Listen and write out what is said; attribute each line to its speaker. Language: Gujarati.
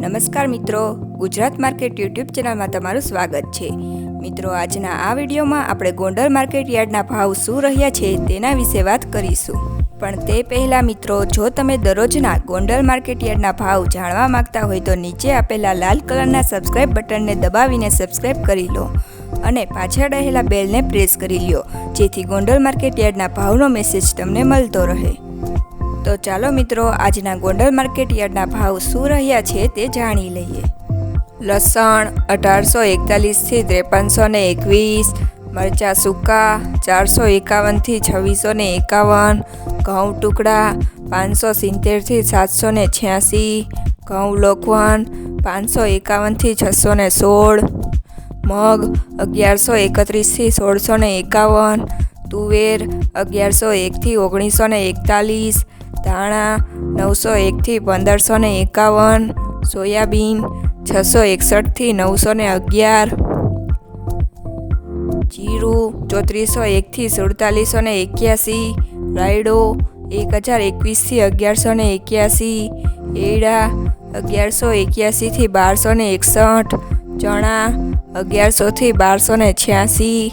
Speaker 1: નમસ્કાર મિત્રો, ગુજરાત માર્કેટ યુટ્યુબ ચેનલમાં તમારું સ્વાગત છે। મિત્રો, આજના આ વિડીયોમાં આપણે ગોંડલ માર્કેટ યાર્ડના ભાવ શું રહ્યા છે તેના વિશે વાત કરીશું। પણ તે પહેલાં મિત્રો, જો તમે દરરોજના ગોંડલ માર્કેટ યાર્ડના ભાવ જાણવા માંગતા હોય તો નીચે આપેલા લાલ કલરના સબસ્ક્રાઇબ બટનને દબાવીને સબસ્ક્રાઇબ કરી લો અને પાછળ રહેલા બેલને પ્રેસ કરી લ્યો, જેથી ગોંડલ માર્કેટ યાર્ડના ભાવનો મેસેજ તમને મળતો રહે। તો ચાલો મિત્રો, આજના ગોંડલ માર્કેટ યાર્ડના ભાવ શું રહ્યા છે તે જાણી લઈએ। લસણ 1841 થી 5321, મરચાં સૂકા 451 થી 2651, ઘઉં ટુકડા 570 થી 786, ઘઉં લોકવન 551 થી 616, મગ 1131 થી 1651, તુવેર 1101 થી 1941, ધાણા 901 થી 1551, સોયાબીન 661 થી 911, જીરું 3401 થી 4781, રાયડો 1021 થી 1181, એડા 1181 થી 1261, ચણા 1100 થી 1286,